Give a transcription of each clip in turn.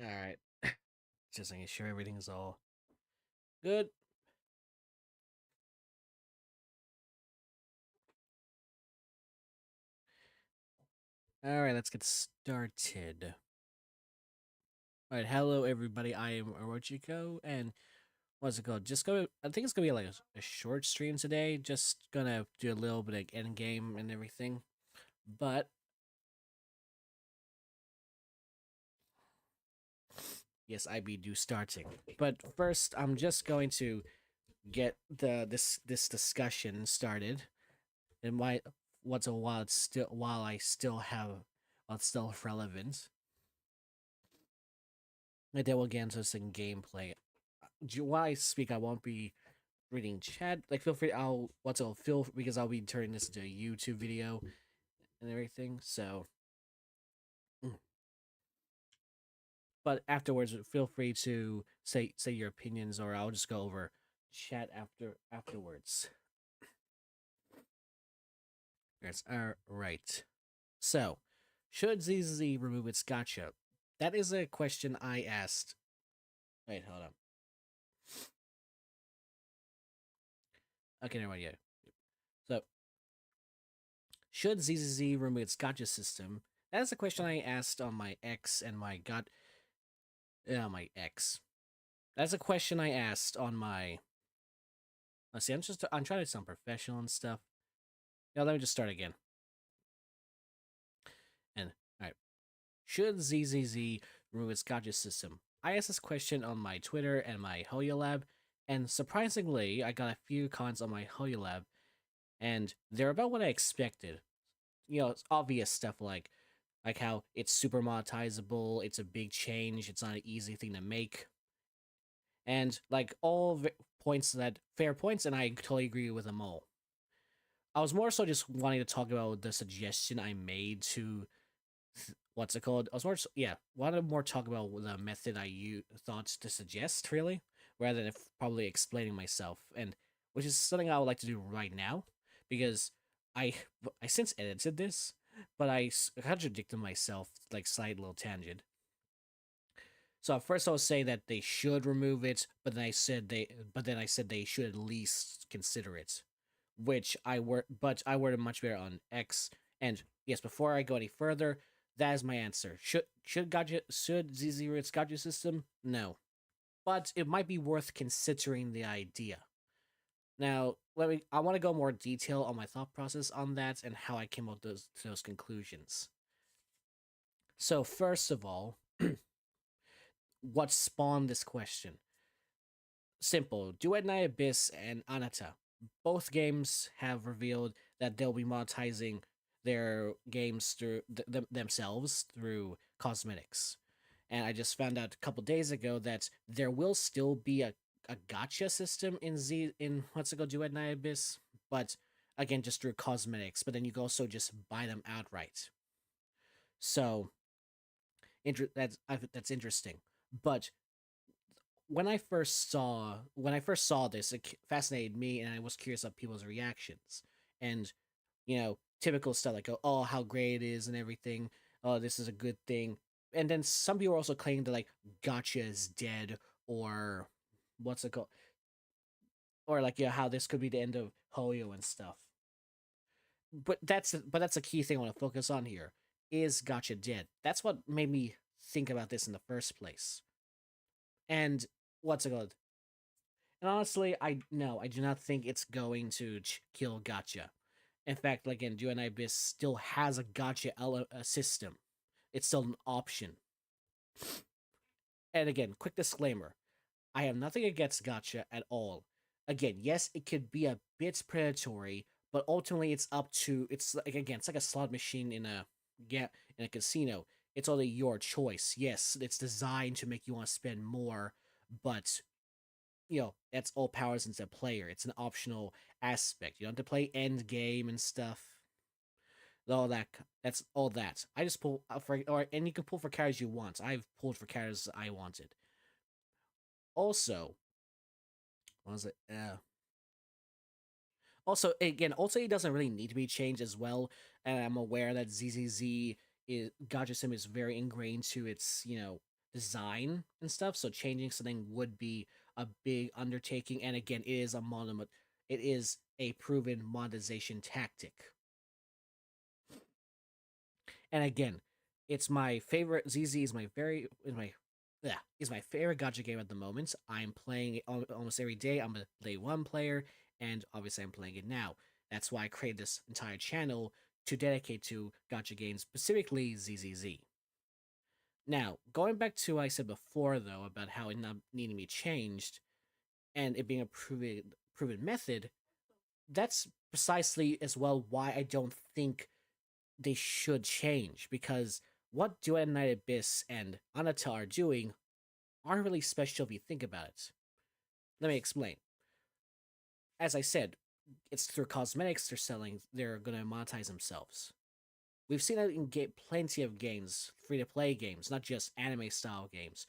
All right. Just making sure everything is all good. All right, let's get started. All right, hello everybody. I am Orochiko, and what's it called? I think it's gonna be like a short stream today. Just gonna do a little bit of end game and everything. But yes, I be do starting. But first, I'm just going to get this discussion started. And what's a while it's still while I still have while it's still relevant. And then we'll get into some gameplay. While I speak, I won't be reading chat. Like, feel free. I'll feel because I'll be turning this into a YouTube video and everything. So, but afterwards, feel free to say your opinions, or I'll just go over chat afterwards. Yes. All right. So, should ZZ remove its gacha? That is a question I asked. Wait, hold on. Okay, never mind. Yeah. So, should ZZZ remove its gacha system? That is a question I asked on my ex and my my ex. That's a question I asked on my. Let's see. I'm trying to sound professional and stuff. Yeah, let me just start again. And all right, should ZZZ remove its gacha system? I asked this question on my Twitter and my Hoya Lab, and surprisingly, I got a few comments on my Hoya Lab, and they're about what I expected. It's obvious stuff like how it's super monetizable, it's a big change, it's not an easy thing to make, and like points that fair points, and I totally agree with them all. I was more so just wanting to talk about the suggestion I made to what's it called? I was more wanted to more talk about the method thought to suggest really, rather than probably explaining myself, and which is something I would like to do right now because I I since edited this, but I contradicted myself like slight little tangent. So at first I was saying that they should remove it, but then I said they should at least consider it, but I worded much better on X. And yes, before I go any further, that is my answer. Should ZZ its gacha system? No, but it might be worth considering the idea. Now, I want to go more detail on my thought process on that and how I came up to those conclusions. So first of all, what spawned this question? Simple. Duet Night Abyss and Anata. Both games have revealed that they'll be monetizing their games through themselves through cosmetics. And I just found out a couple days ago that there will still be a gacha system in what's it called, Duet Night Abyss, but again just through cosmetics. But then you can also just buy them outright. So that's interesting. But when I first saw this, it fascinated me, and I was curious of people's reactions. And typical stuff like, oh, how great it is and everything. Oh, this is a good thing. And then some people are also claiming that like gotcha is dead, or what's it called, or like how this could be the end of Hoyo and stuff. But that's a key thing I want to focus on here. Is gotcha dead? That's what made me think about this in the first place. And what's it called? And honestly, I do not think it's going to kill Gacha. In fact, like in Duel Abyss still has a Gacha system. It's still an option. And again, quick disclaimer: I have nothing against Gacha at all. Again, yes, it could be a bit predatory, but ultimately it's like a slot machine in a casino. It's only your choice. Yes, it's designed to make you want to spend more, but that's all powers into player. It's an optional aspect. You don't have to play end game and stuff. All that. That's all that. I just pull for, and you can pull for characters you want. I've pulled for characters I wanted. Also, what was it? Also, again, it doesn't really need to be changed as well. And I'm aware that ZZZ is Gacha Sim is very ingrained to its design and stuff. So changing something would be a big undertaking. And again, it is a proven monetization tactic. And again, it's my favorite. ZZ is my very is my yeah, is my favorite gacha game at the moment. I'm playing it almost every day. I'm a day one player, and obviously I'm playing it now. That's why I created this entire channel to dedicate to gacha games, specifically ZZZ. Now, going back to what I said before, though, about how it not needing to be changed and it being a proven method, that's precisely as well why I don't think they should change, because what Duet Night Abyss and Anata are doing aren't really special if you think about it. Let me explain. As I said, it's through cosmetics they're selling, they're going to monetize themselves. We've seen that in plenty of games, free to play games, not just anime style games.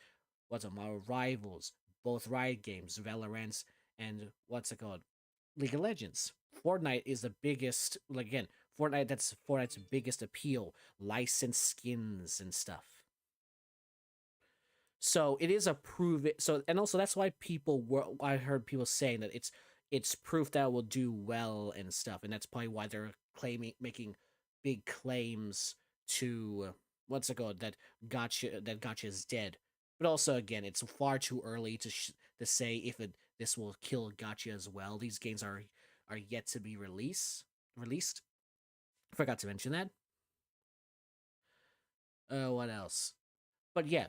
What's it, Marvel Rivals, both Riot games, Valorant, and what's it called? League of Legends. Fortnite is the biggest, like again, that's Fortnite's biggest appeal, licensed skins and stuff. So it is a prove it. So and also that's why I heard people saying that it's proof that it will do well and stuff, and that's probably why they're making big claims to what's it called, that gotcha is dead. But also again, it's far too early to say if this will kill gotcha as well. These games are yet to be released. Forgot to mention that. What else? But yeah,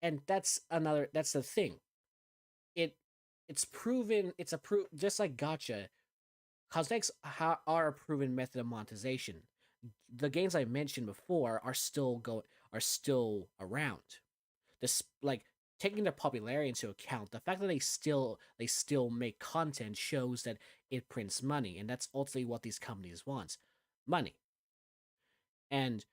and that's the thing. it it's proven, it's a just like gotcha. Cosmetics are a proven method of monetization. The games I mentioned before are still around. This, like, taking their popularity into account, the fact that they still make content shows that it prints money, and that's ultimately what these companies want, money. And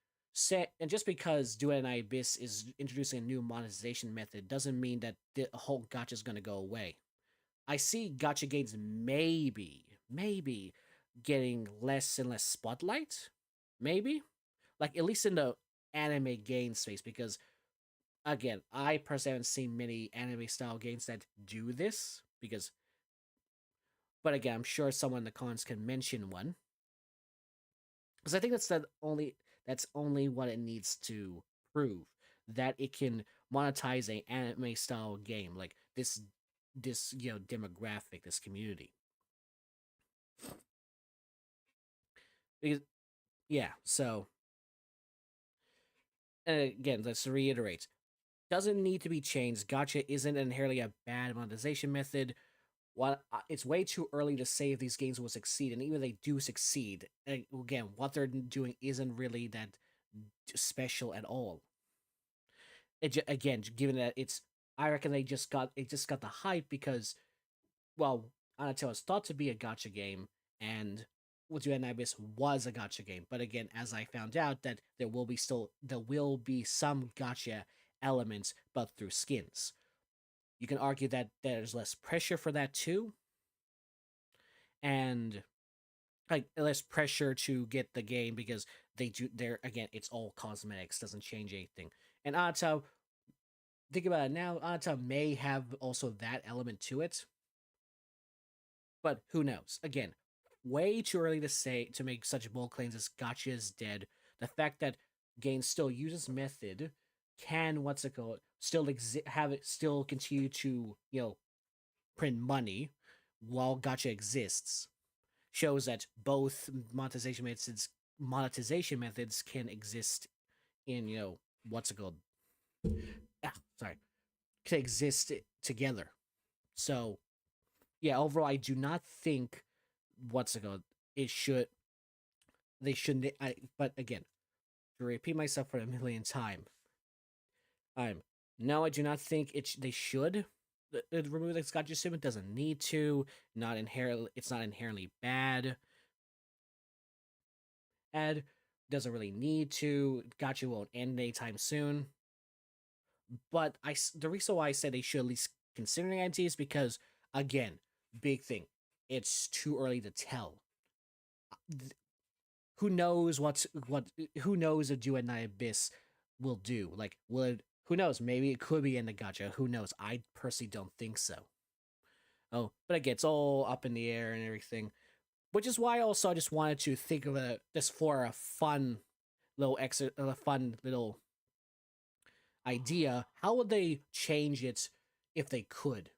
and just because Duet and Ibis is introducing a new monetization method doesn't mean that the whole gotcha is going to go away. I see gotcha games maybe getting less and less spotlight, maybe, like at least in the anime game space, because again, I personally haven't seen many anime style games that do this. Because, but again, I'm sure someone in the comments can mention one, because I think that's only what it needs to prove, that it can monetize a anime style game like this demographic, this community. Because yeah, so and again, let's reiterate, doesn't need to be changed. Gotcha isn't inherently a bad monetization method. While it's way too early to say if these games will succeed, and even if they do succeed, again, what they're doing isn't really that special at all. Again, given that I reckon it just got the hype because, well, Undertale is thought to be a gotcha game, and With You at Ibis was a gotcha game. But again, as I found out, that there will be some gotcha elements, but through skins. You can argue that there's less pressure for that too, and like less pressure to get the game because they're again, it's all cosmetics, doesn't change anything. And Ata, think about it now, Ata may have also that element to it, but who knows? Again, way too early to make such bold claims as gotcha is dead. The fact that games still uses method can what's it called still have it still continue to print money while gotcha exists shows that both monetization methods can exist in what's it called sorry, can exist together. So yeah, overall, I do not think what's it called. It should they shouldn't. But again, to repeat myself for a millionth time, I'm no, I do not think they should remove the Scotch system. It doesn't need to. It's not inherently bad. Ed doesn't really need to. Gotcha won't end anytime soon. But the reason why I said they should at least consider the idea is because, again, big thing, it's too early to tell. Who knows what who knows a Do at Night Abyss will do? Like, will it Who knows? Maybe it could be in the gacha. Who knows? I personally don't think so. Oh, but again, it's all up in the air and everything, which is why also I just wanted to think of it just for a fun a fun little idea. How would they change it if they could?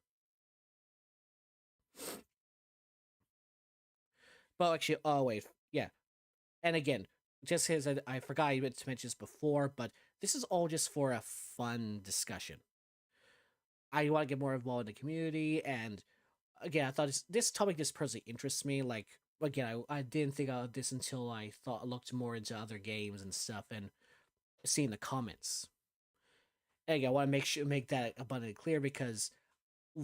But actually, oh wait, yeah. And again, just because I forgot to mention this before, but this is all just for a fun discussion. I want to get more involved in the community, and again, I thought this topic just personally interests me. Like again, I didn't think of this until I looked more into other games and stuff, and seeing the comments. And again, I want to make that abundantly clear because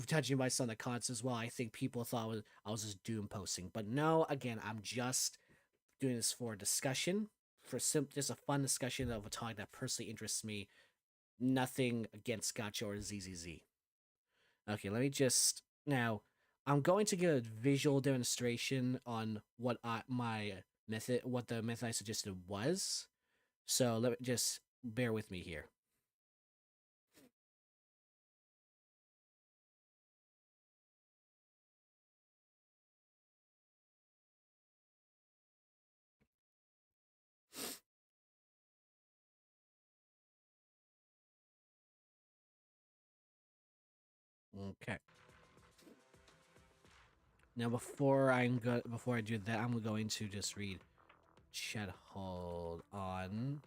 touching my son the comments as well, I think people thought I was just doom posting, but no. Again, I'm just doing this for discussion, for just a fun discussion of a topic that personally interests me. Nothing against Gacha or ZZZ. Okay, let me just now. I'm going to give a visual demonstration on my method, what the method I suggested was. So let me just bear with me here. Okay. Now before I do that, I'm going to just read chat. Hold on.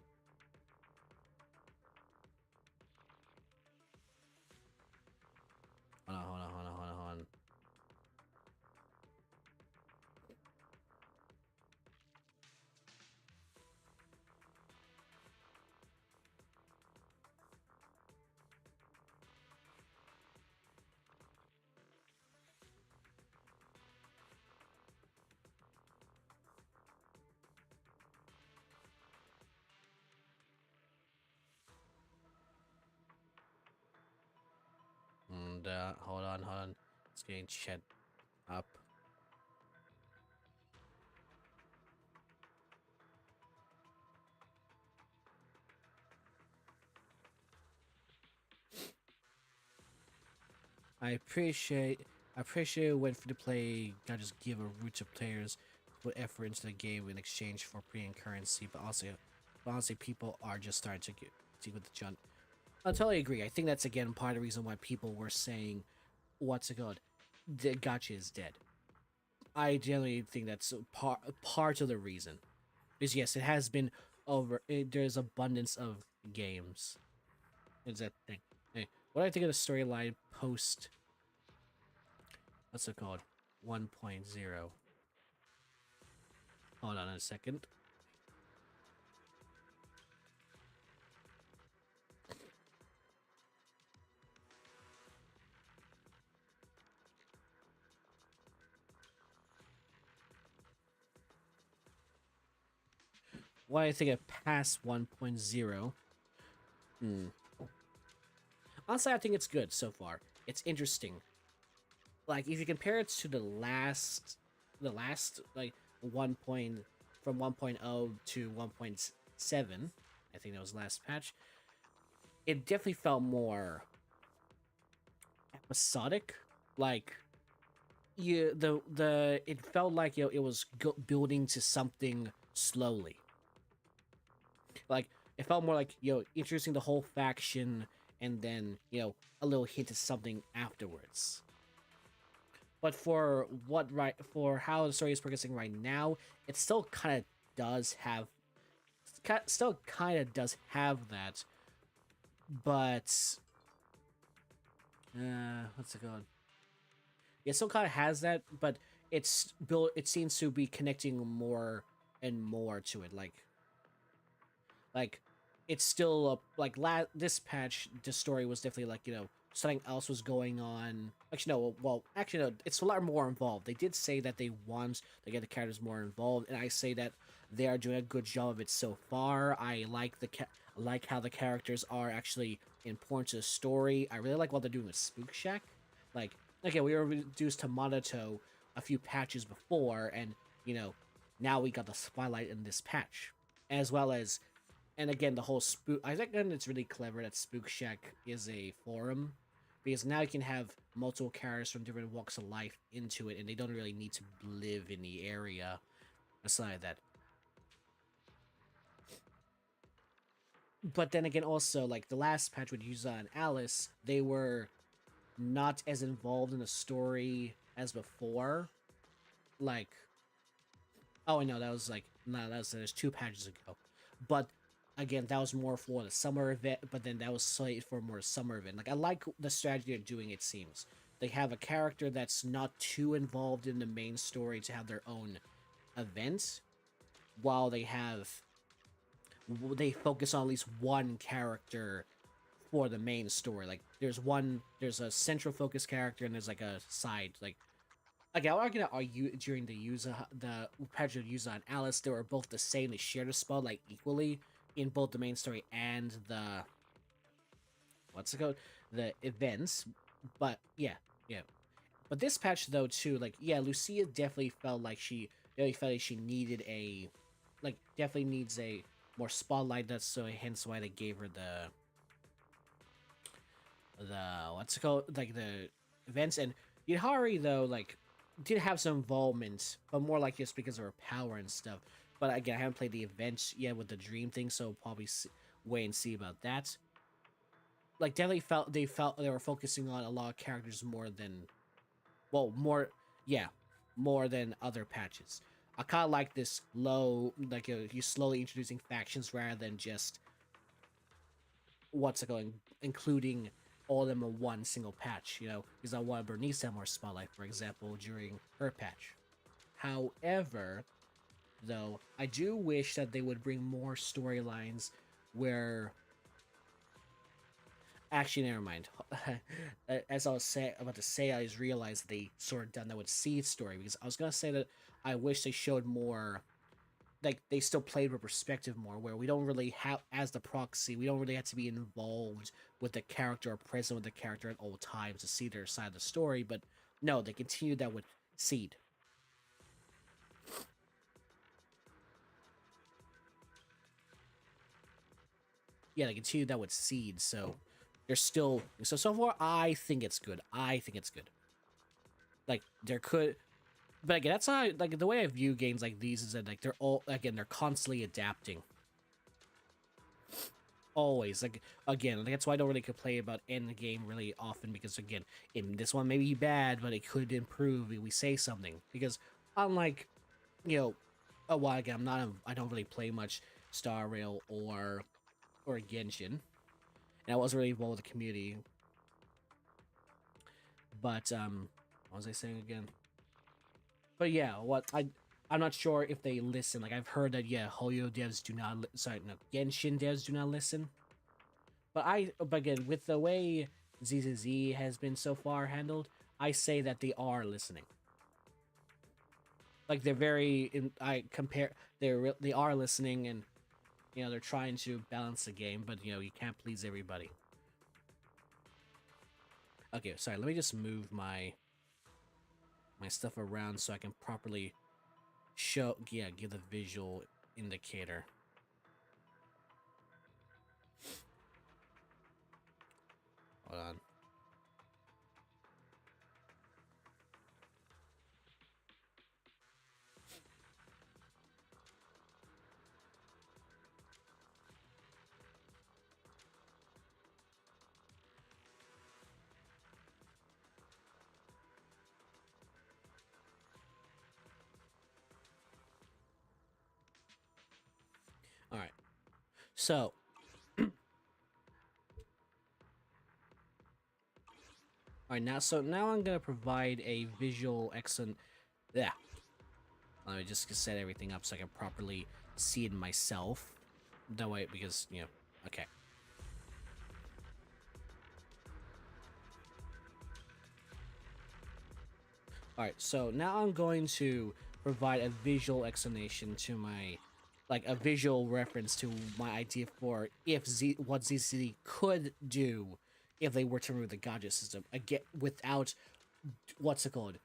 Hold on. And hold on. It's getting chat up. I appreciate when free to play not just give a root to players put effort into the game in exchange for pre currency, but also honestly people are just starting to get see with the junk. I totally agree. I think that's again part of the reason why people were saying what's it called? The gacha is dead. I generally think that's part of the reason. Because yes, it has been there's abundance of games. Is that thing? Hey, what do I think of the storyline post? What's it called? 1.0. Hold on a second. What do I think of past 1.0? Hmm. Honestly, I think it's good so far. It's interesting. Like if you compare it to the last like 1. From 1.0 to 1.7, I think that was last patch. It definitely felt more episodic. Like the it felt like it was building to something slowly. Like it felt more like introducing the whole faction and then a little hint of something afterwards. But for how the story is progressing right now, it still kind of does have that, but what's it called? It still kind of has that, but it's built. It seems to be connecting more and more to it. Like it's still this patch. The story was definitely like something else was going on. Actually, no. Well, actually, no. It's a lot more involved. They did say that they want to get the characters more involved, and I say that they are doing a good job of it so far. I like like how the characters are actually important to the story. I really like what they're doing with Spook Shack. Like, okay, we were reduced to Monato a few patches before, and now we got the spotlight in this patch, as well as And again, the whole spook. I think it's really clever that Spook Shack is a forum, because now you can have multiple characters from different walks of life into it, and they don't really need to live in the area. Aside that, but then again, also like the last patch with Yuza and Alice, they were not as involved in the story as before. Like, oh, I know that was like no, that was there's 2 patches ago, but again, that was more for the summer event. But then that was slated for more summer event. Like, I like the strategy they're doing. It seems they have a character that's not too involved in the main story to have their own event, while they focus on at least one character for the main story. Like, there's a central focus character, and there's like a side. Like, okay, I'm not gonna argue during the patch of Yuza and Alice, they were both the same. They shared a spell like equally in both the main story and the what's it called, the events. But yeah, yeah. But this patch though too, like yeah, Lucia definitely felt like she needed a, like definitely needs a more spotlight. That's so hence why they gave her the what's it called, like the events. And Yihari though, like did have some involvement, but more like just because of her power and stuff. But again, I haven't played the events yet with the dream thing, so probably wait and see about that. Like definitely felt they were focusing on a lot of characters more than, well, more, yeah, more than other patches. I kind of like this low, like you slowly introducing factions rather than just what's it going, including all of them in one single patch. Because I want Bernice to have more spotlight, for example, during her patch. However, though, I do wish that they would bring more storylines where. Actually, never mind. As about to say, I just realized they sort of done that with Seed's story, because I was gonna say that I wish they showed more, like they still played with perspective more, where we don't really have, as the proxy, we don't really have to be involved with the character or present with the character at all times to see their side of the story. But no, they continued that with Seed. Yeah, they continued that with Seed. So they're still, so far. I think it's good. I think it's good. Like there could, but again, that's how like the way I view games like these is that like they're all, again, they're constantly adapting. Always, like, again, that's why I don't really complain about end game really often, because again, in this one may be bad, but it could improve if we say something. Because unlike, you know, oh well, again, I don't really play much Star Rail or Genshin, and I wasn't really involved with the community. But what was I saying again? But yeah, I'm not sure if they listen. Like I've heard that yeah, Hoyo devs do not. Sorry, no, Genshin devs do not listen. But again, with the way ZZZ has been so far handled, I say that they are listening. Like they're very. I compare. They are listening, and they're trying to balance the game, but you can't please everybody. Okay, sorry. Let me just move my stuff around so I can properly give the visual indicator. Hold on. All right. So, all right, now I'm gonna provide a visual excellent. Yeah. Let me just set everything up so I can properly see it myself. That way, because okay. All right, so now I'm going to provide a visual explanation to my, like a visual reference to my idea for what ZCD could do if they were to remove the gacha system again without what's it called,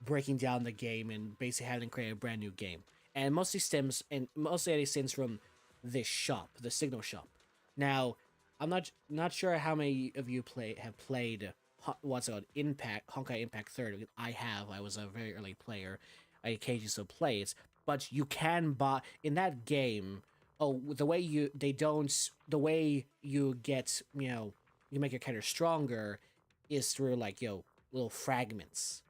breaking down the game and basically having to create a brand new game. And mostly it stems from this shop, the signal shop. Now, I'm not sure how many of you have played what's it called Impact Honkai Impact Third. I have. I was a very early player. I occasionally still play it, but you can buy in that game. Oh, the way the way you get, you make your character stronger is through like, little fragments.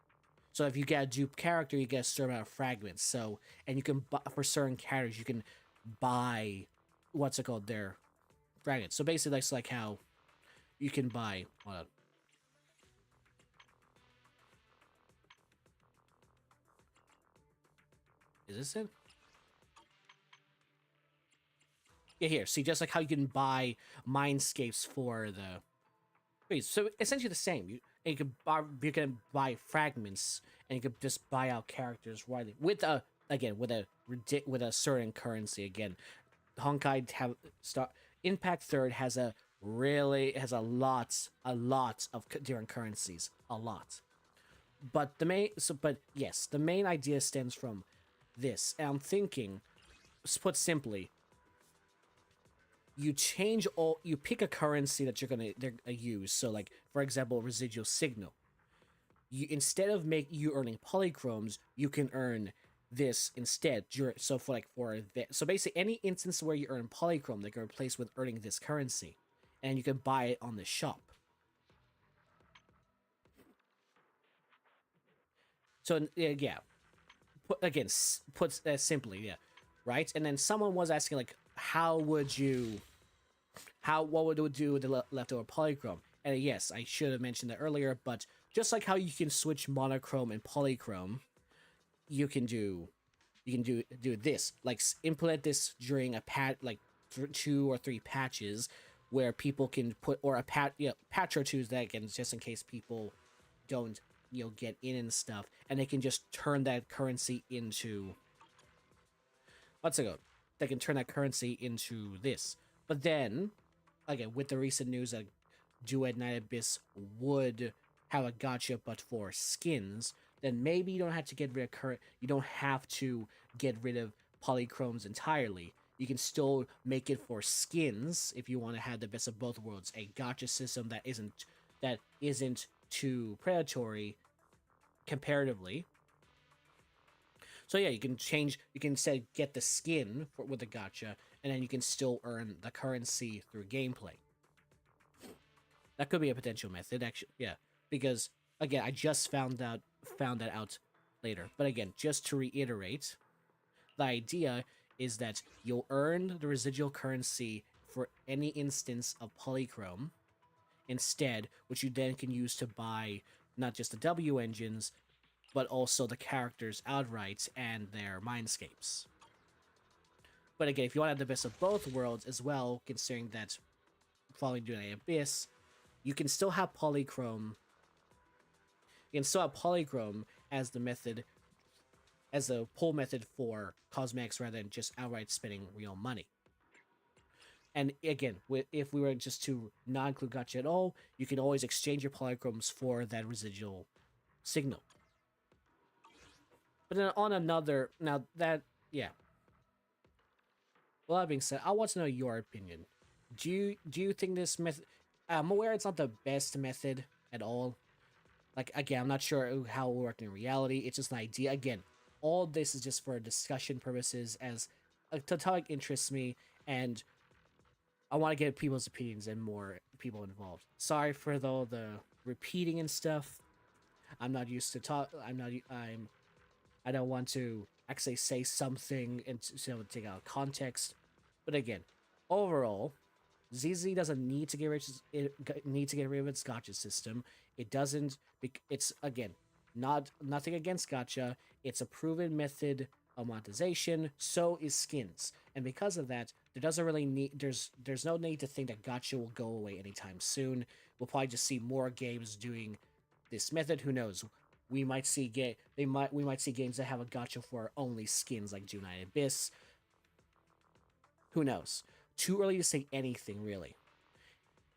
So if you get a dupe character, you get a certain amount of fragments. So, and you can buy, for certain characters, you can buy what's it called, their fragments. So basically, that's like how you can buy. Hold on. Is this it? Yeah, here. See, just like how you can buy mindscapes for the. Wait, so essentially the same. You can buy fragments, and you can just buy out characters widely with a again with a certain currency. Again, Honkai have start Impact Third has a lot of different currencies, a lot. But yes, the main idea stems from this. And I'm thinking, put simply, you pick a currency that they're gonna use. So like, for example, residual signal. You, instead of you earning polychromes, you can earn this instead. So so basically any instance where you earn polychrome, they can replace with earning this currency, and you can buy it on the shop. So yeah, put simply, yeah, right. And then someone was asking like, what would it do with the leftover polychrome? And yes, I should have mentioned that earlier, but just like how you can switch monochrome and polychrome, you can do this, like implement this during a like 2 or 3 patches where people can put, or patch or two that again, just in case people don't get in and stuff, and they can just turn that currency into what's it called? They can turn that currency into this. But then again, with the recent news that Duet Night Abyss would have a gacha but for skins, then maybe you don't have to get rid of you don't have to get rid of polychromes entirely. You can still make it for skins if you want to have the best of both worlds, a gacha system that isn't too predatory comparatively. So yeah, you can instead get the skin with the gacha, and then you can still earn the currency through gameplay. That could be a potential method, actually. Yeah, because again, I just found that out later. But again, just to reiterate, the idea is that you'll earn the residual currency for any instance of polychrome instead, which you then can use to buy not just the W engines, but also the characters outright and their mindscapes. But again, if you want to have the best of both worlds as well, considering that following Dune Abyss, you can still have polychrome. You can still have polychrome as the method, as a pull method for cosmetics rather than just outright spending real money. And again, if we were just to not include gacha at all, you can always exchange your polychromes for that residual signal. But then on another, now that, yeah. Well, that being said, I want to know your opinion. Do you think this method? I'm aware it's not the best method at all. Like again, I'm not sure how it will work in reality. It's just an idea. Again, all this is just for discussion purposes, as the topic interests me, and I want to get people's opinions and more people involved. Sorry for the repeating and stuff. I'm not used to talk. I don't want to actually say something and take out of context. But again, overall, ZZ doesn't need to get rid of its gacha system. It doesn't. It's again nothing against gacha. It's a proven method of monetization. So is skins, and because of that, there doesn't really need. There's no need to think that gacha will go away anytime soon. We'll probably just see more games doing this method. Who knows? We might see we might see games that have a gacha for only skins, like Dune Abyss. Who knows? Too early to say anything, really.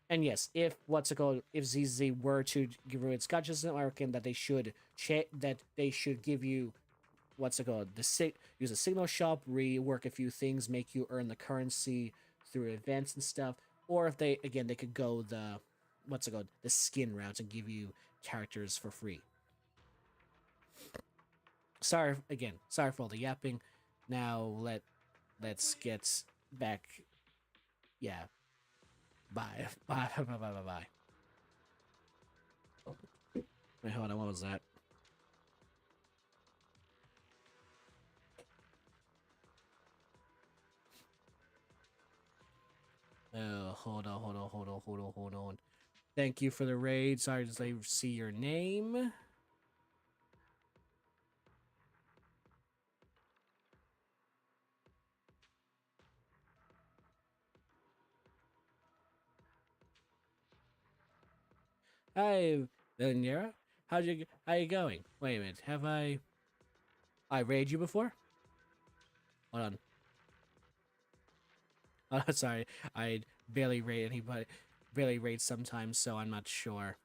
And yes, if if ZZ were to give its gacha system, I reckon that they should give you what's it called? Use a signal shop, rework a few things, make you earn the currency through events and stuff. Or if they again they could go the what's it called? The skin route and give you characters for free. Sorry again. Sorry for all the yapping. Now let's get back. Yeah. Bye. Bye. Bye. Bye. Bye. Bye. Wait, hold on. What was that? Hold on. Hold on. Hold on. Hold on. Hold on. Thank you for the raid. Sorry to see your name. Hi, Villanera. How you going? Wait a minute. Have I raided you before? Hold on. Oh, sorry. I barely raid anybody. Barely raid sometimes, so I'm not sure.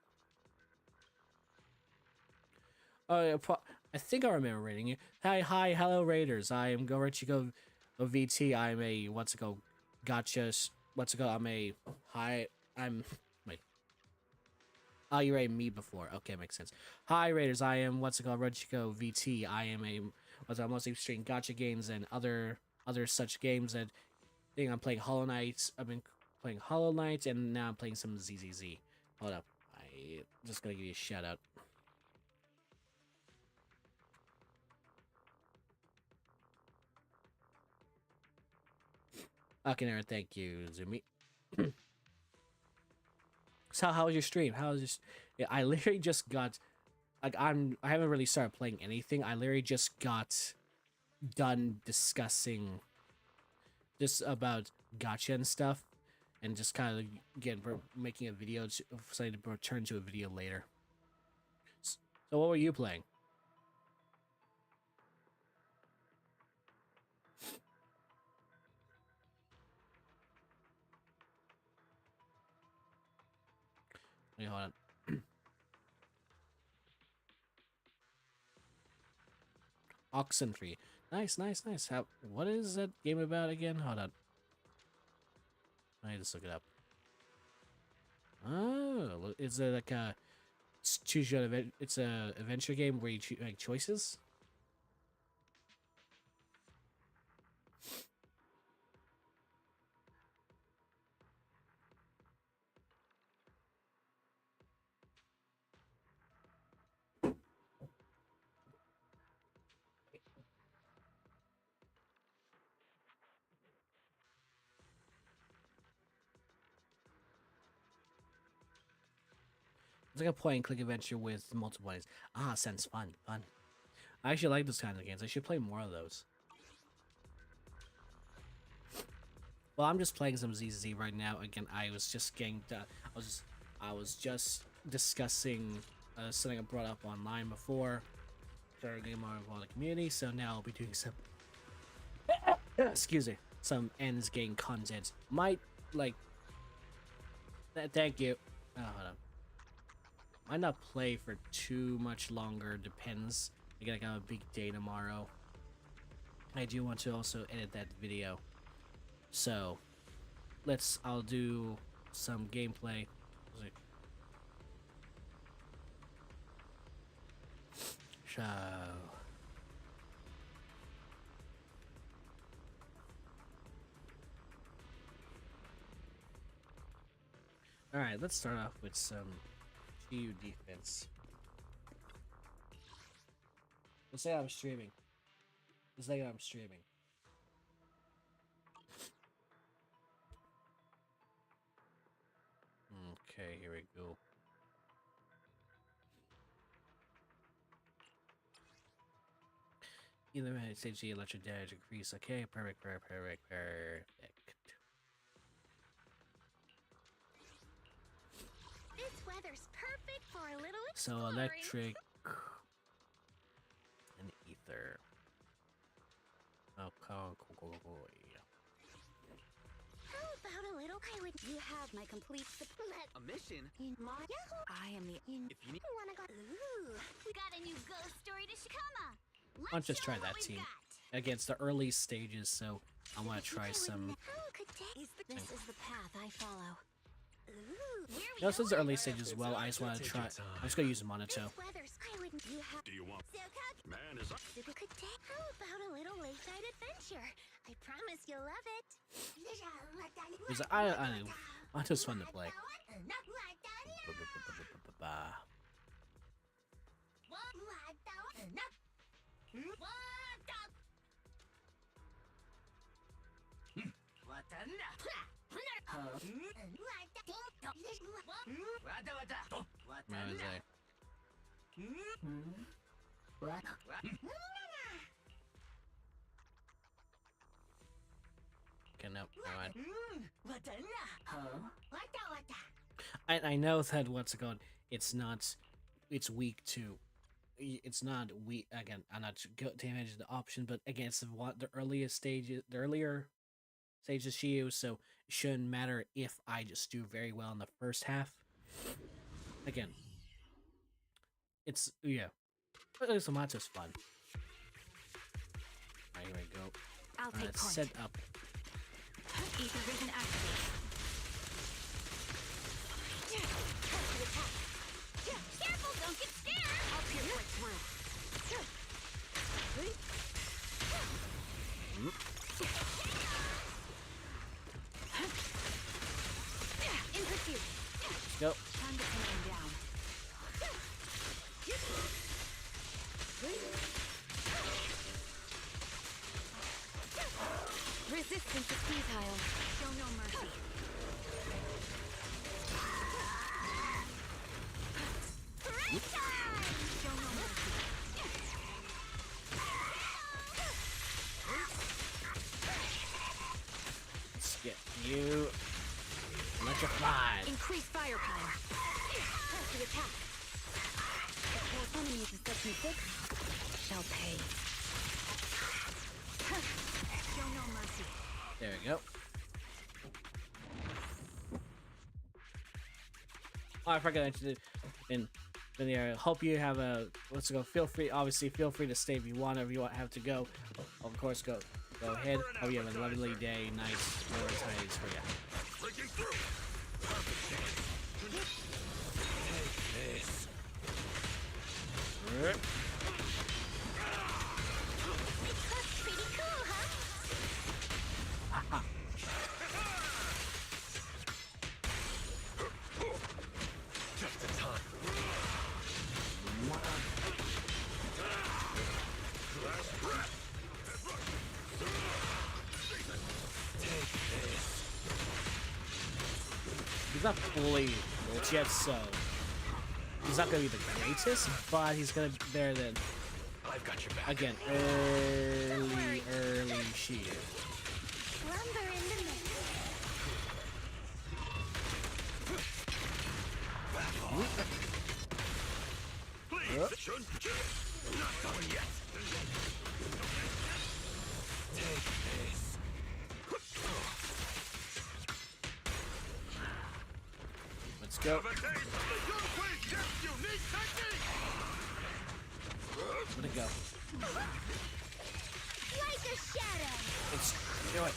Oh, yeah, I think I remember raiding you. Hi, hello raiders. I am Gorichiko VT. I'm a what's it called? Gotcha. What's it called? I'm wait. Oh, you raided me before. Okay, makes sense. Hi raiders. I am what's it called? Gorichiko VT. I am a what's it called? Mostly streaming gotcha games and other such games. And I think I'm playing Hollow Knight. I've been playing Hollow Knight, and now I'm playing some ZZZ. Hold up. I just gonna give you a shout out. Okay, there. Thank you, Zumi. So how was your stream? How was your? Yeah, I literally just got like I haven't really started playing anything. I literally just got done discussing just about gacha and stuff, and just kind of again making a video so to return to a video later. So what were you playing? Wait, hold on. Oxenfree. Nice, nice, nice. What is that game about again? Hold on. I need to look it up. Oh, is it like a choose your event? It's a adventure game where you make choices. It's like a point and click adventure with multiple ways. Ah, sounds fun, fun. I actually like those kinds of games. I should play more of those. Well, I'm just playing some ZZ right now. Again, I was just getting. I was just discussing something I brought up online before. Started getting more involved in the community, so now I'll be doing some. Excuse me. Some ends game content. Might like. Thank you. Oh, hold on. Might not play for too much longer. Depends. Again, I got a big day tomorrow. I do want to also edit that video. So, I'll do some gameplay. So. Alright, let's start off with some GU defense. Let's say I'm streaming. Let's say I'm streaming. Okay, here we go. Either way, stage the electric damage increase. Okay, perfect. This weather's perfect for a little So exploring. electric and ether. Oh, cool. How about a little? I would. You have my complete support. A mission? In my Yahoo! I am the. In. If you need. Wanna go? Ooh, we got a new ghost story to Shikama. I'll just try that team. Again, it's the early stages, so I want to try some. This is the path I follow. No, this is the early stages as well. I just want to try. I'm just gonna use Monato. Do you want? Man is up. How about a little lakeside adventure? I promise you'll love it. Because I know Monato's fun to play. Okay, no, never mind. I know that what's it called? It's not. It's weak to. It's not weak again. I'm not damaging the option, but again, it's the earliest stages, the earlier stages she used, so it shouldn't matter if I just do very well in the first half. Again, it's but at least is fun. Alright, here we go. I'll take point. Set up. Ether vision activated. Careful, don't get scared! I'll pierce right through. In pursuit. Let's go. Time to pin him down. Resistance is futile. Show no mercy. Break time! Show no mercy. Let's get you electrified. Increase firepower. Press the attack. The enemy to set me fix shall pay. Show no mercy. There we go. Oh, I forgot to and yeah, hope you have a let's go. Feel free, obviously, feel free to stay if you want. If you have to go, of course, go ahead. Hope you have a lovely day, night, whatever time it is for you. Breaking through. Perfect chance. Take this. That's pretty cool, huh? Just in time. Last breath. Take this. He's not fully built yet, so he's not gonna be the greatest, but he's gonna be better than I've got your back. again early shield. Lumber in the mix. Please, shouldn't you? Not done yet. Take this. Let's go. Have a taste of the young queen's unique technique. Let it go. Like a shadow. Let's do it.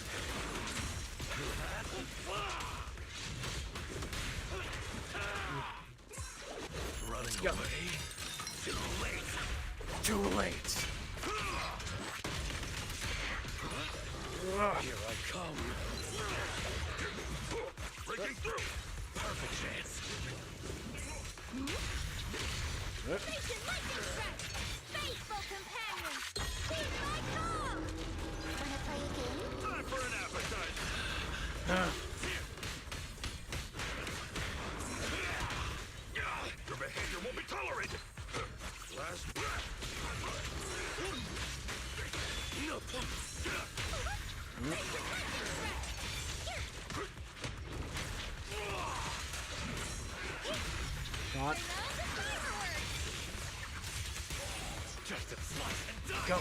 Running go. away. Too late. Too late. Here I come. Breaking through. Perfect chance. Patient lightning strike. Faithful companion. He's my call. Wanna play a game? Time for an appetite. Your behavior won't be tolerated. Last breath. No. Shot. Just a slice and die. Go.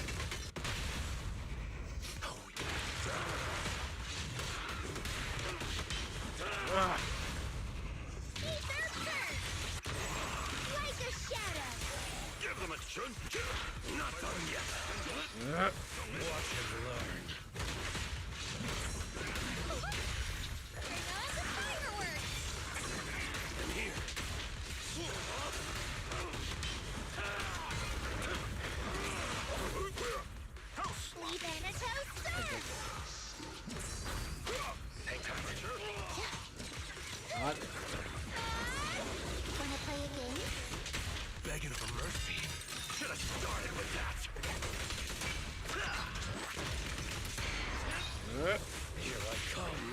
Like a shadow. Give them a chun. Not done yet. Watch and learn. Bring on the fireworks! And here. We Thanatos serve! Hang time, Richard. What? Wanna play a game? Begging for mercy. Should have started with that. Here I come.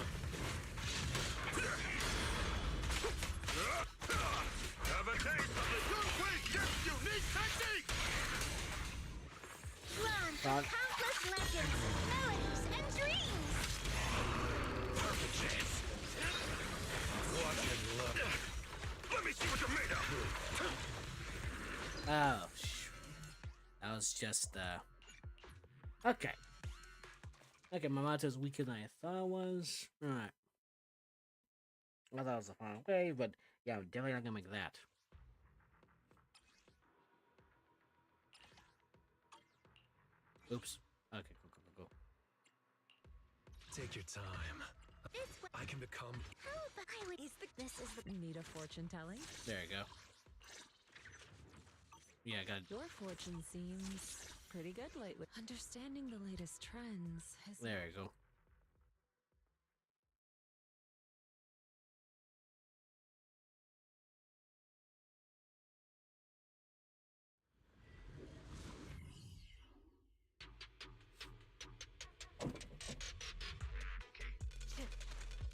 Have a taste of the Gunquake Gift's unique technique! Drawn from God. countless legends, melodies, and dreams! Perfect chance. Watch and look. Let me see what you're made of. Oh, that was just, okay. Okay, my motto's weaker than I thought it was. Alright. I thought it was a fun way, but yeah, I'm definitely not gonna make that. Oops. Okay, go. Take your time. This way. I can become. How about I would. This is the. Need a fortune telling? There you go. Yeah, I got. Your fortune seems pretty good lately. Understanding the latest trends has There you go.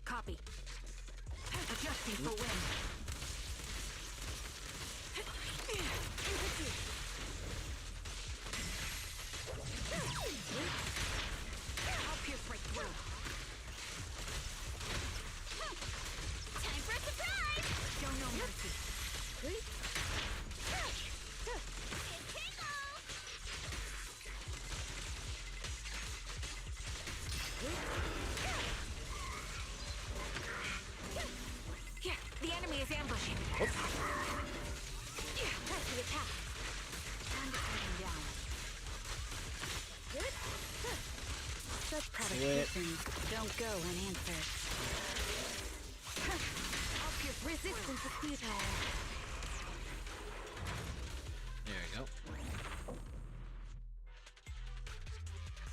copy. Adjusting for wind. I'll pierce right through. Time for a surprise! Show no mercy. It's Tingle! Yeah, the enemy is ambushing. Press the attack. Time to put him down. Such Quit. provocations don't go unanswered. I'll pierce Resistance is futile. There you go.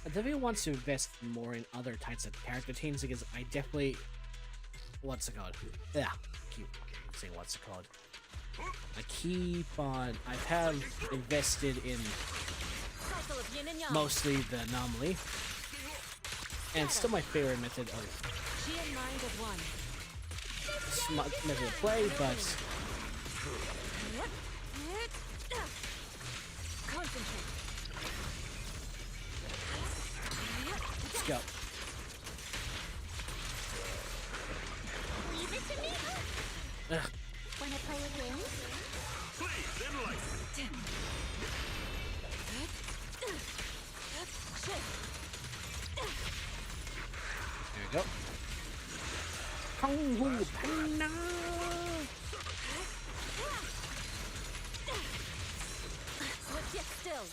I definitely want to invest more in other types of character teams because I definitely. What's it called? Yeah, keep saying what's it called. I keep on. I have invested in Cycle of yin and yang. mostly the anomaly, and it's still my favorite method of She and mind of one. method of play. But Concentrate. let's go. Leave it to me. Ugh, Wanna play a game? Please, enlighten. there you go. Kung Fu Panda. Let's get still.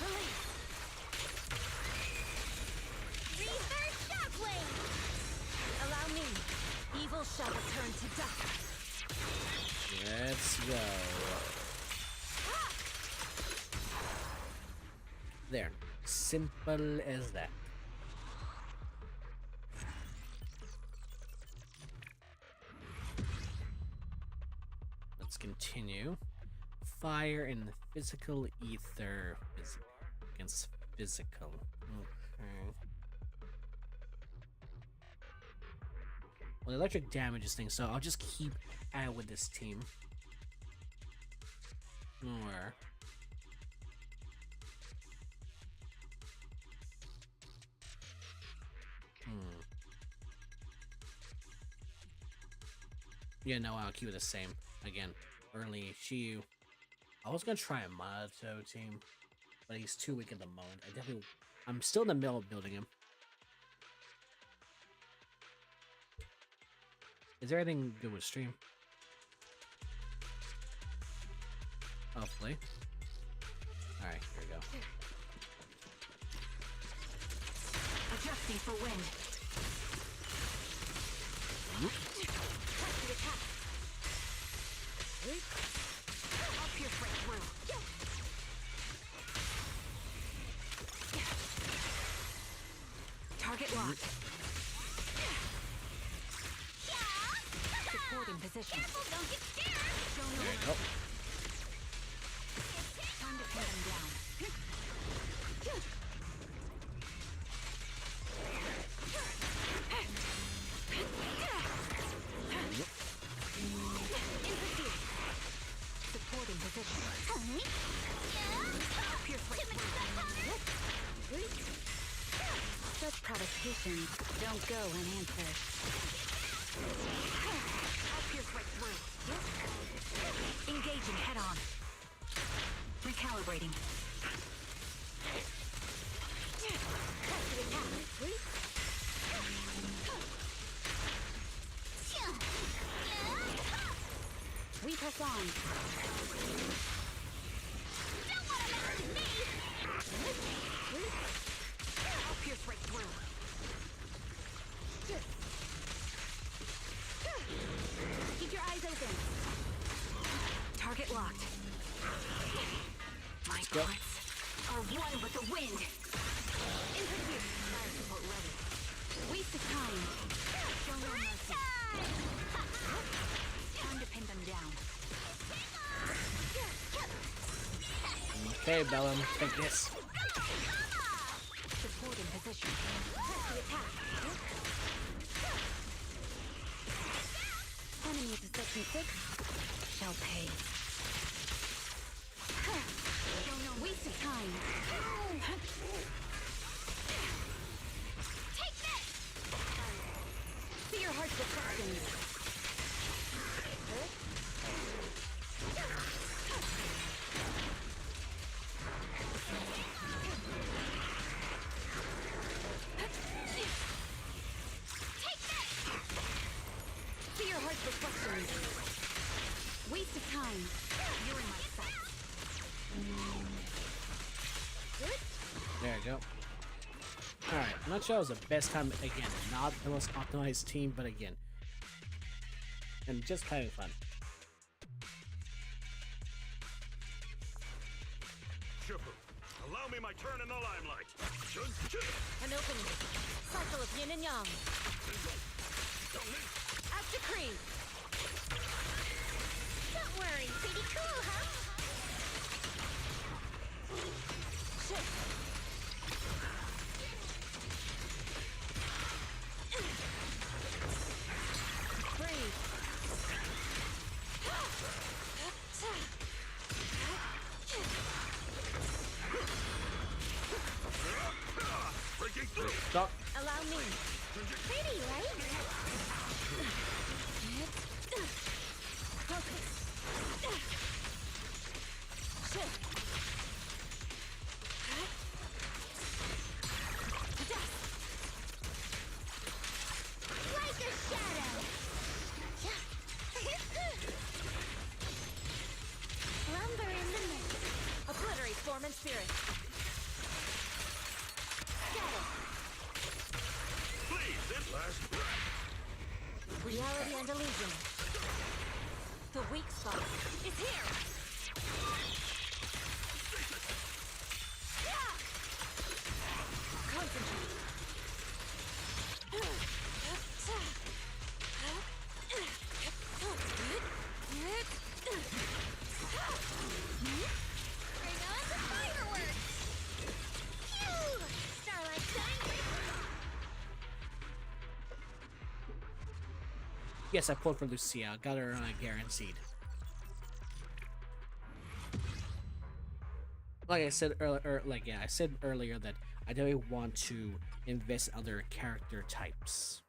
Release. Reverse shockwave. Allow me. Evil shall return to dust. Let's go. There. Simple as that. Let's continue. Fire in the physical ether against physical. Okay. Well, electric damage is thing, so I'll just keep at it with this team. Or yeah, no, I'll keep it the same. Again, early Shiyu. I was gonna try a Mato team, but he's too weak at the moment. I'm still in the middle of building him. Is there anything good with stream? Alright, here we go. Adjusting for wind. Press the attack. I'll pierce right through. Target locked. Supporting position. Careful, don't get scared. Show no There you go. time to pin them down. Supporting position. Pierce right through. Such provocations don't go unanswered. I'll pierce right through. Engaging head on. Recalibrating. We press on. Don't want to mess with me! I'll pierce right through. Keep your eyes open. Target locked. My go. bullets are one with the wind. In pursuit. Fire support ready. Waste of time. Show no mercy. Time to pin them down. Okay, Bellum, take this. Supporting position. Press the attack. Enemies of section 6 shall pay. Waste of time. Take this! See your heart's reflections. Take this! See your heart's reflections. Waste of time. You're in my sight. There you go. Alright, I'm not sure it was the best time again. Not the most optimized team, but again. And just having fun. Shifu, allow me my turn in the limelight. An opening. Cycle of yin and yang. As decreed. Don't worry, pretty cool, huh? Shit. Breathe. Breaking through. Stop. Allow me. Pretty, right? Focus. Shift. Dust. Like a shadow. Lumber in the mist. Obliterate form and spirit. Scatter. Please, this last breath. Reality and illusion. The weak spot is here. Concentrate. Bring on the fireworks! Phew! Starlight shine! Yes, I pulled for Lucia. Got her guaranteed. Like I said earlier, I said earlier that I definitely want to invest in other character types.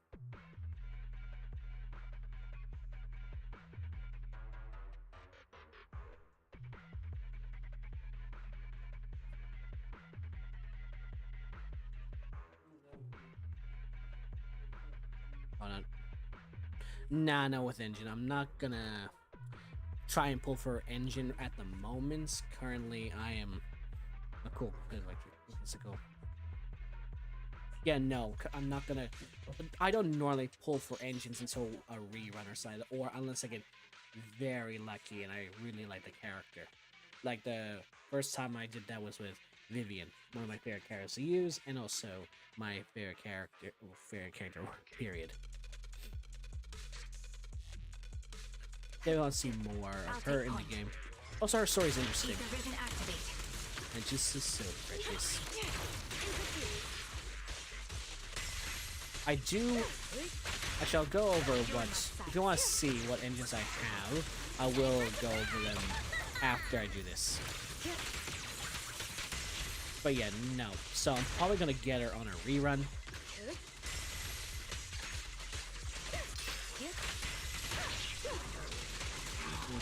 Hold on. Nah, not with engine. I'm not gonna try and pull for engine at the moment. Currently, I am cool. It's like physical. Yeah, no, I'm not gonna. I don't normally pull for engines until a rerun or something, or unless I get very lucky and I really like the character. Like the first time I did that was with Vivian, one of my favorite characters to use, and also my favorite character, period. They want to see more of her in the game. Also, her story's interesting. And just is so precious. I shall go over what, if you want to see what engines I have, I will go over them after I do this. But yeah, no. So I'm probably going to get her on a rerun.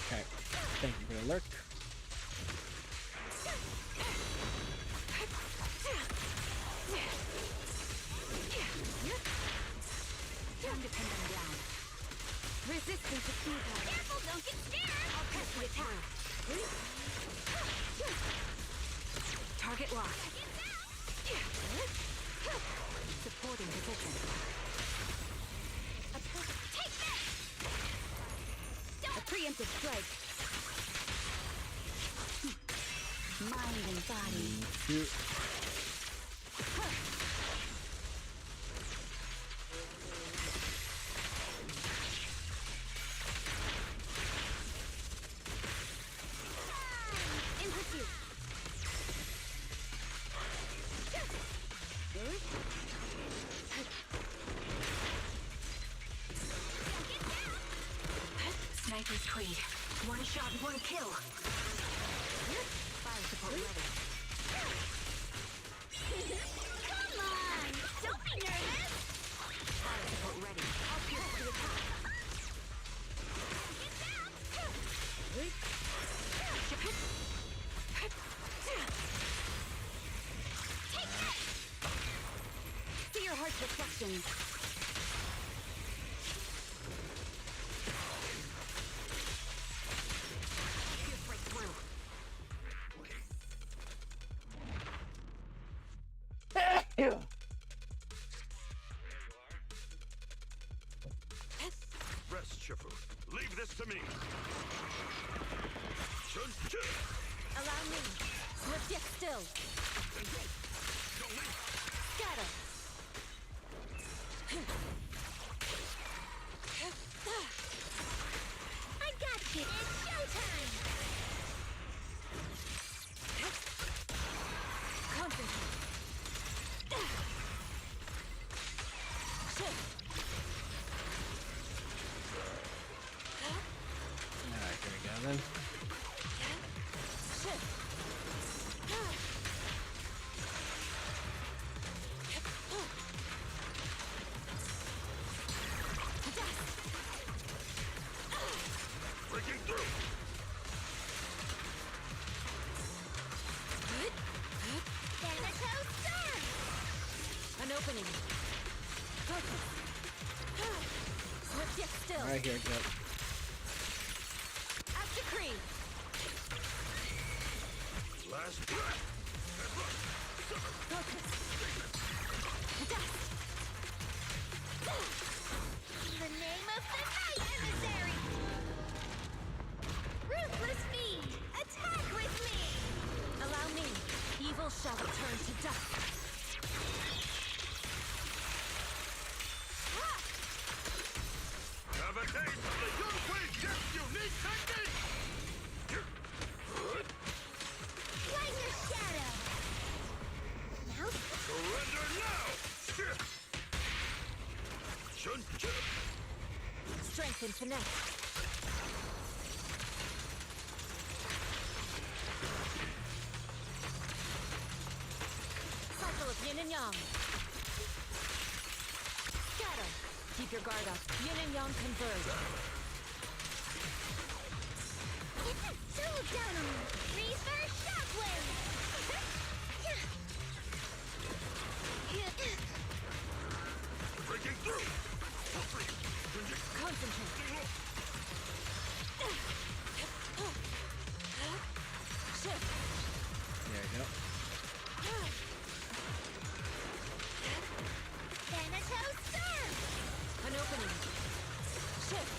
Okay. Thank you for the lurk. Time to pin them down. Resistance is futile. Careful, don't get scared! I'll press the attack. Target locked. Supporting position. Take this! A preemptive strike. Mind and body. In pursuit. Sniper's Creed. One shot, one kill. Fire support ready. Come on! Don't be nervous! Fire support ready. I'll pierce the attack. See your heart's reflection. Rest, Shifu. Leave this to me. Allow me. Swift yet still. Scatter. I got you. It's showtime. Concentrate. Shift. Alright, here we go then. Breaking through. Thanatos storm. An opening. Focus. Swift yet still. Alright, here we go. After Creed. Last breath. Focus. Dust. In the name of the night, emissary. Ruthless me. Attack with me. Allow me. Evil shall return to dust. Have a taste of the Yunhui Jet's unique technique! Light your shadow. Now. Surrender now! Strength and finesse. Cycle of yin and yang. Scatter. Keep your guard up. Yin and yang converge. Don't look down on me. Reverse shockwave. Breaking through! Concentrate. Shift. There we go. Thanatos Surf! An opening. Shift.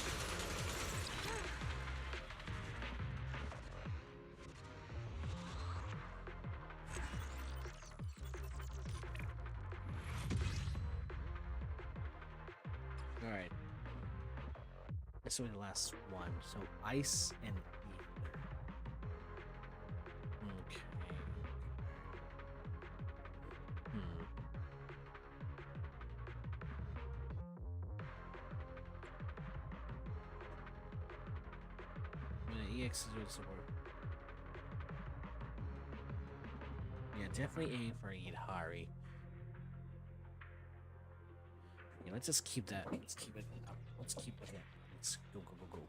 Alright. This will be the last one. So ice and ether. Okay. I'm gonna EX to do some more. Yeah, definitely aim for Yidhari. Yeah, let's just keep that. Let's keep it up. Let's keep it up. Let's go, go, go, go.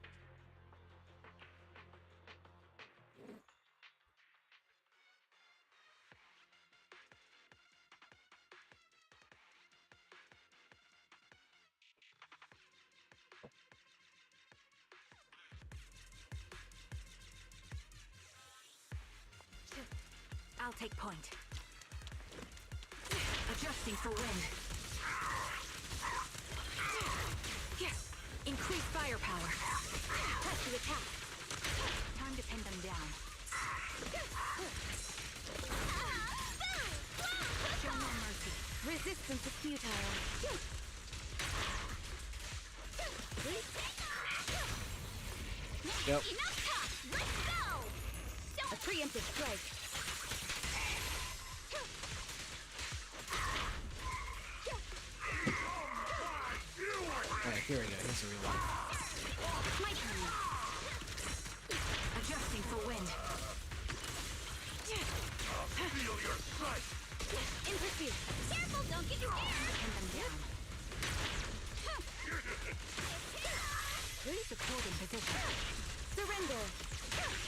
I'll take point. Adjusting for wind. Increase firepower. Press the attack. Time to pin them down. Show no mercy. Resistance is futile. Yep. Enough talk! Let's go! A preemptive strike. Alright, here we go. Here's the real one. My turn. Adjusting for wind. Feel your strike! In pursuit. Careful, don't get scared! Pin them down. Support in position. Surrender.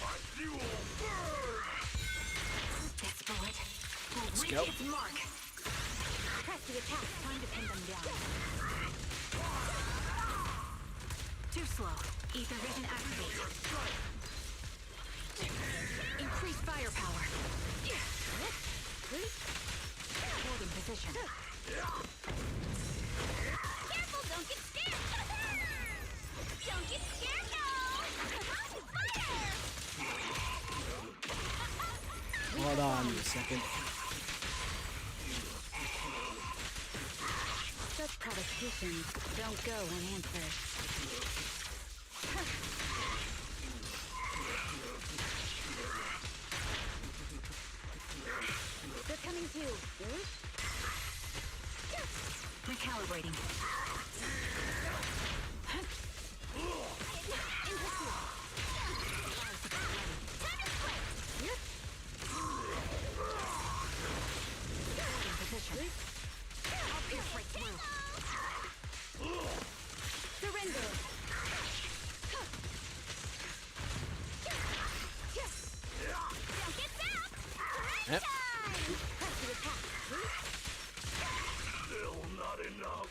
My fuel burn! This bullet will Let's reach go. its mark. Press the attack. Time to pin them down. Too slow. Ether vision activate. Increase firepower. Hold in position. Careful, don't get scared! Don't get scared, no! Fire! Hold on a second. Such provocations don't go unanswered. They're coming too. Recalibrating. In pursuit. Time to split! Hold in position. I'll pierce right through. Surrender! Don't get zapped! Yep. Time! Press the attack. Still not enough.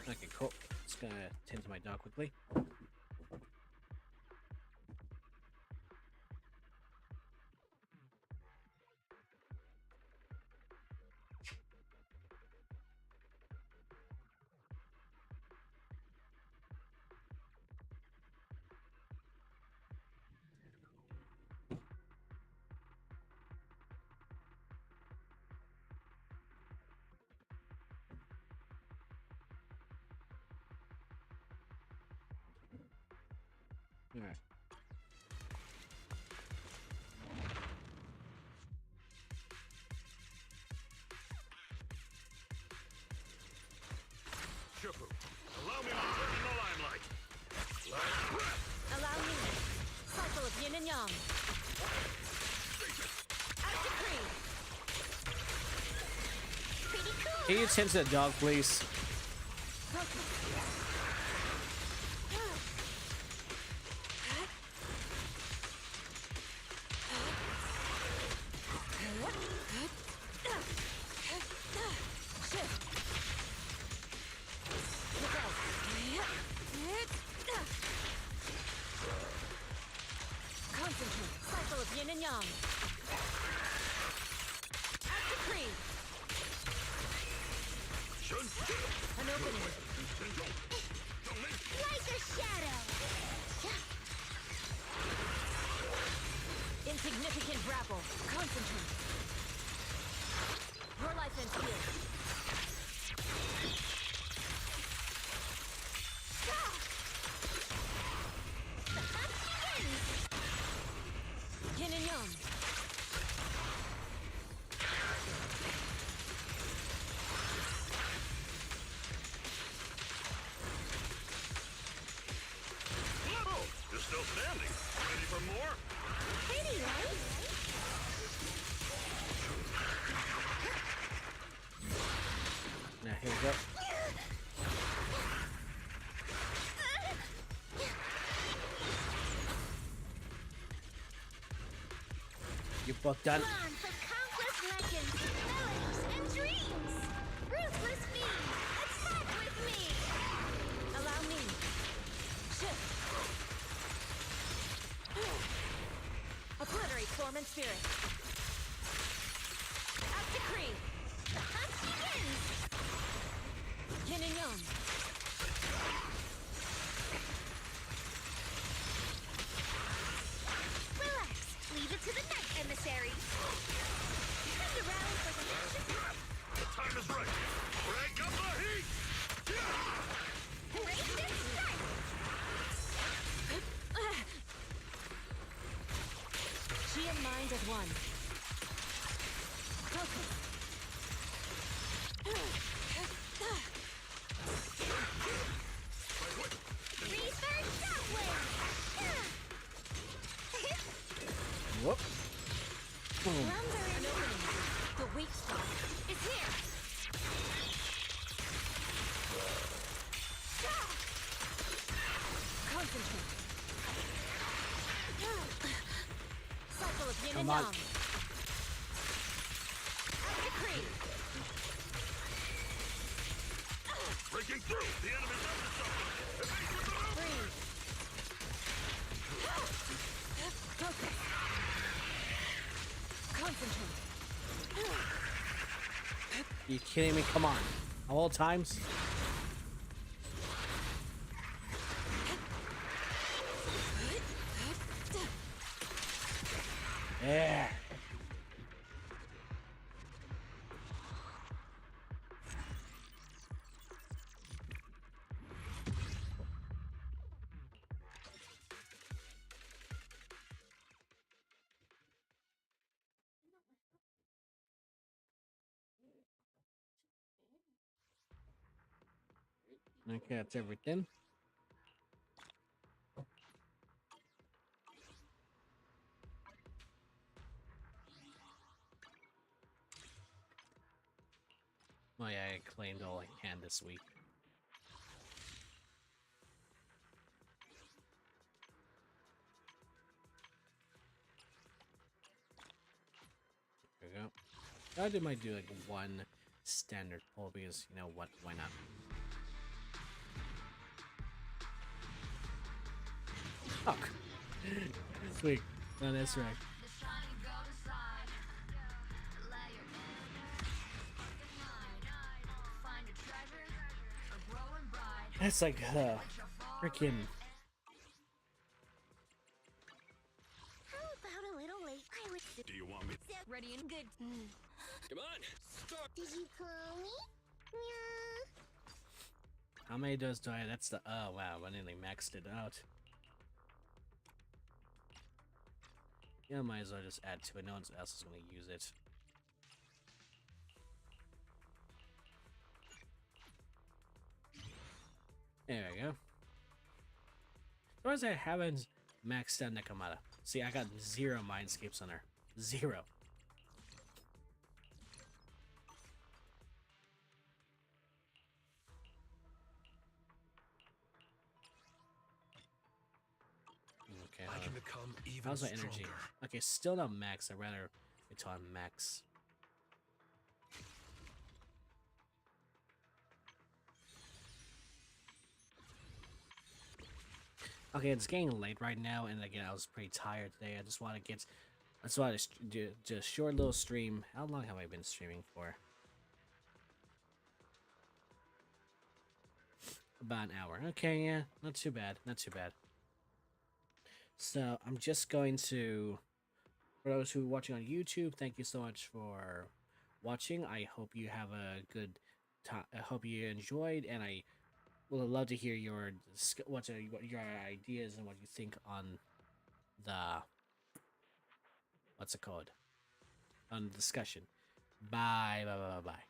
Okay, cool. Just gonna tend to my dog quickly. Alright. Shifu, allow me to turn in the limelight. Last breath. Allow me. Cycle of yin and yang. Out decree. Pretty cool. Can you tend to the dog, please? Concentrate. Cycle of yin and yang. Out decree. opening. Like a shadow. Insignificant grapple. Concentrate. Your life ends here. The hunt begins. Yin and yang. Oh, you're still standing. Ready for more? Pretty, right? Now here we go. You both done? Bonds of countless legends, melodies, and dreams. Ruthless beings, attack with me. Allow me. Shift. Obliterate form and spirit. Out decree. The hunt begins. Yin and yang. Relax. Leave it to the night emissary. Come around for the next attack. The time is right. Crank up the heat! Raise and strike. Chi and mind at one. Focus. Reverse shockwave. Whoop. Boom. An opening. The weak spot. It's here. Concentrate. Cycle of yin Come and on. yang. Out decree. Breaking through! The enemy's up to something! Evade with the move! Breathe. Focus. Concentrate. You kidding me? Come on. All times? Yeah. Okay, that's everything. Oh yeah, I claimed all I can this week. There we go. I might do like one standard pull because you know what? Why not? Fuck. Sweet. No, that's right. That's like freaking. How about a little late? I was Do you want me? ready and good. Come on! Start! Did you call me? Yeah. How many does do I? That's the. Oh wow, I nearly maxed it out. Yeah, might as well just add to it. No one else is going to use it. There we go. Notice I haven't maxed out Nekomata. See, I got 0 mindscapes on her. 0. Okay, I can become even how's my stronger. energy? Okay, still not max. I'd rather it's on max. Okay, it's getting late right now, and again, I was pretty tired today. I just want to get, that's why I do a short little stream. How long have I been streaming for? About an hour. Okay, yeah, not too bad. Not too bad. So I'm just going to, for those who are watching on YouTube, thank you so much for watching. I hope you have a good time. I hope you enjoyed, and I would love to hear your what your ideas and what you think on the what's it called on the discussion. Bye bye bye bye bye.